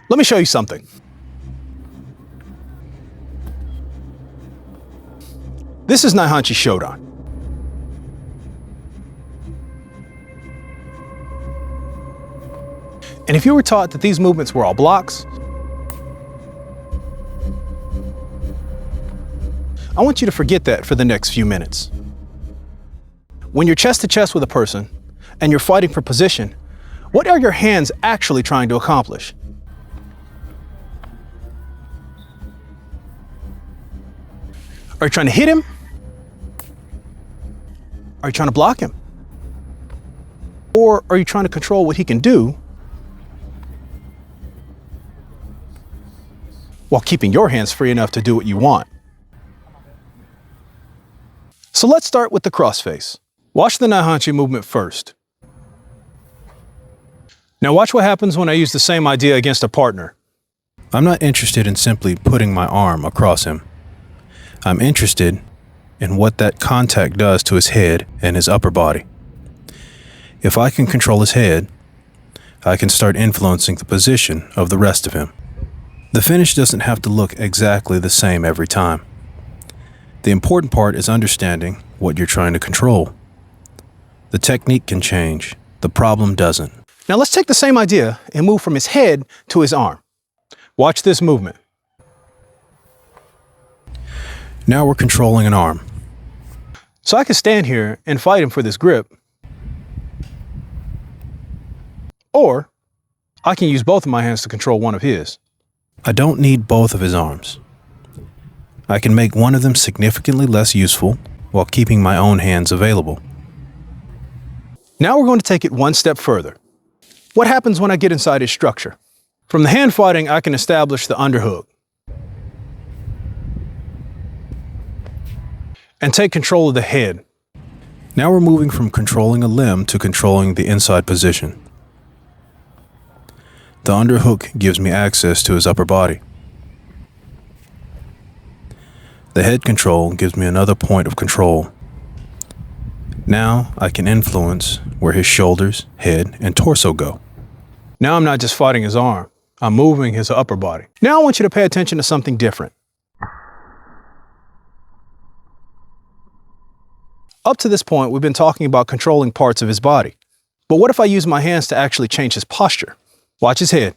Let me show you something. This is Naihanchi Shodan. And if you were taught that these movements were all blocks, I want you to forget that for the next few minutes. When you're chest to chest with a person and you're fighting for position, what are your hands actually trying to accomplish? Are you trying to hit him? Are you trying to block him? Or are you trying to control what he can do while keeping your hands free enough to do what you want? So let's start with the crossface. Watch the Naihanchi movement first. Now watch what happens when I use the same idea against a partner. I'm not interested in simply putting my arm across him. I'm interested in what that contact does to his head and his upper body. If I can control his head, I can start influencing the position of the rest of him. The finish doesn't have to look exactly the same every time. The important part is understanding what you're trying to control. The technique can change, the problem doesn't. Now let's take the same idea and move from his head to his arm. Watch this movement. Now we're controlling an arm. So I can stand here and fight him for this grip. Or I can use both of my hands to control one of his. I don't need both of his arms. I can make one of them significantly less useful while keeping my own hands available. Now we're going to take it one step further. What happens when I get inside his structure? From the hand fighting, I can establish the underhook and take control of the head. Now we're moving from controlling a limb to controlling the inside position. The underhook gives me access to his upper body. The head control gives me another point of control. Now I can influence where his shoulders, head, and torso go. Now I'm not just fighting his arm, I'm moving his upper body. Now I want you to pay attention to something different. Up to this point, we've been talking about controlling parts of his body. But what if I use my hands to actually change his posture? Watch his head.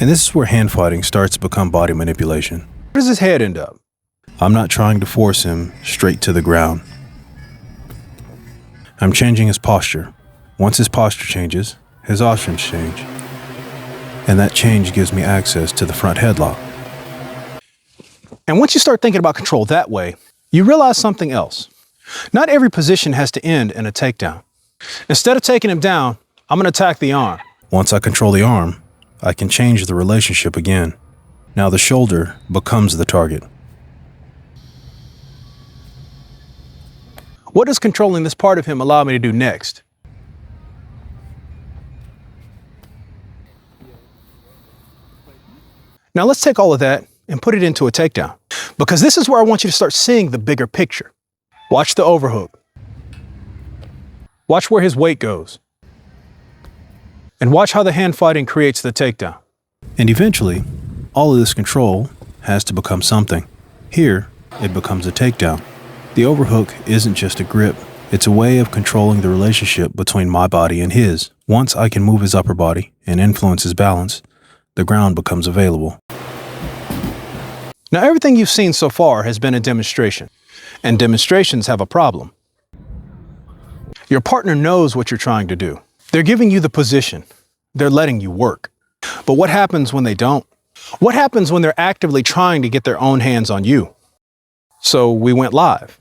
And this is where hand fighting starts to become body manipulation. Where does his head end up? I'm not trying to force him straight to the ground. I'm changing his posture. Once his posture changes, his options change. And that change gives me access to the front headlock. And once you start thinking about control that way, you realize something else. Not every position has to end in a takedown. Instead of taking him down, I'm going to attack the arm. Once I control the arm, I can change the relationship again. Now the shoulder becomes the target. What does controlling this part of him allow me to do next? Now let's take all of that and put it into a takedown, because this is where I want you to start seeing the bigger picture. Watch the overhook. Watch where his weight goes. And watch how the hand fighting creates the takedown. And eventually, all of this control has to become something. Here, it becomes a takedown. The overhook isn't just a grip, it's a way of controlling the relationship between my body and his. Once I can move his upper body and influence his balance, the ground becomes available. Now everything you've seen so far has been a demonstration, and demonstrations have a problem. Your partner knows what you're trying to do. They're giving you the position. They're letting you work. But what happens when they don't? What happens when they're actively trying to get their own hands on you? So we went live.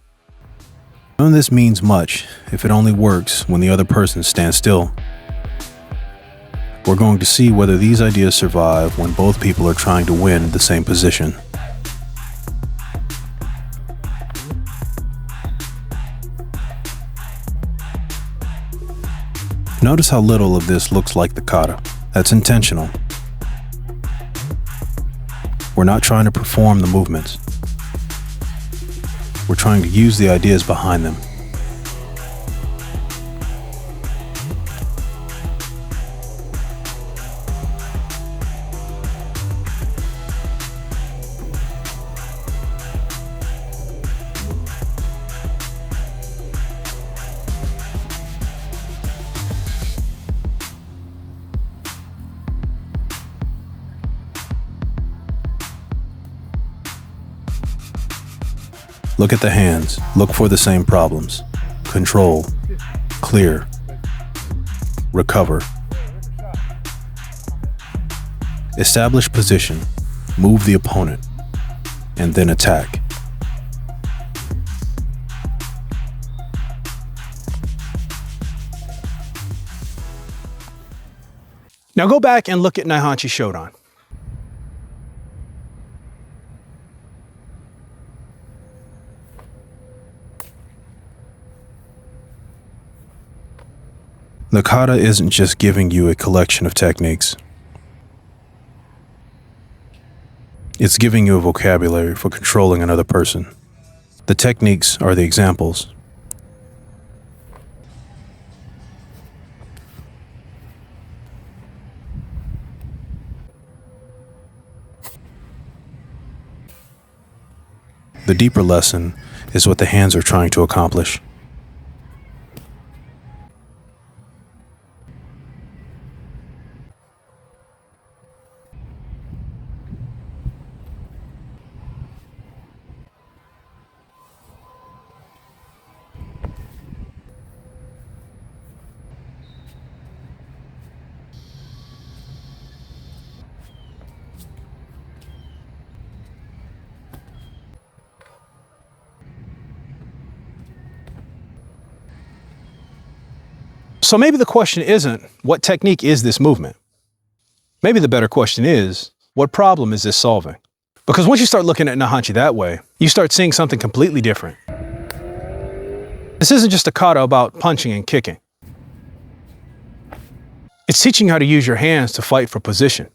None of this means much if it only works when the other person stands still. We're going to see whether these ideas survive when both people are trying to win the same position. Notice how little of this looks like the kata. That's intentional. We're not trying to perform the movements. We're trying to use the ideas behind them. Look at the hands. Look for the same problems. Control. Clear. Recover. Establish position. Move the opponent. And then attack. Now go back and look at Naihanchi Shodan. The kata isn't just giving you a collection of techniques. It's giving you a vocabulary for controlling another person. The techniques are the examples. The deeper lesson is what the hands are trying to accomplish. So maybe the question isn't, what technique is this movement? Maybe the better question is, what problem is this solving? Because once you start looking at Naihanchi that way, you start seeing something completely different. This isn't just a kata about punching and kicking. It's teaching you how to use your hands to fight for position.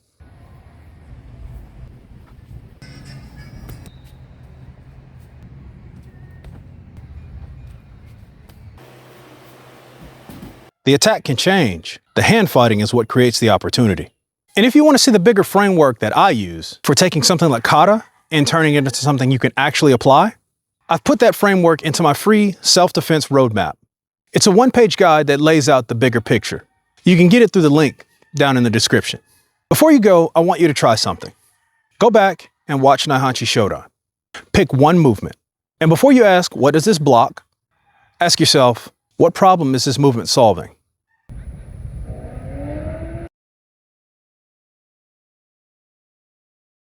The attack can change. The hand fighting is what creates the opportunity. And if you want to see the bigger framework that I use for taking something like kata and turning it into something you can actually apply, I've put that framework into my free self-defense roadmap. It's a one-page guide that lays out the bigger picture. You can get it through the link down in the description. Before you go, I want you to try something. Go back and watch Naihanchi Shodan. Pick one movement. And before you ask, what does this block? Ask yourself, what problem is this movement solving?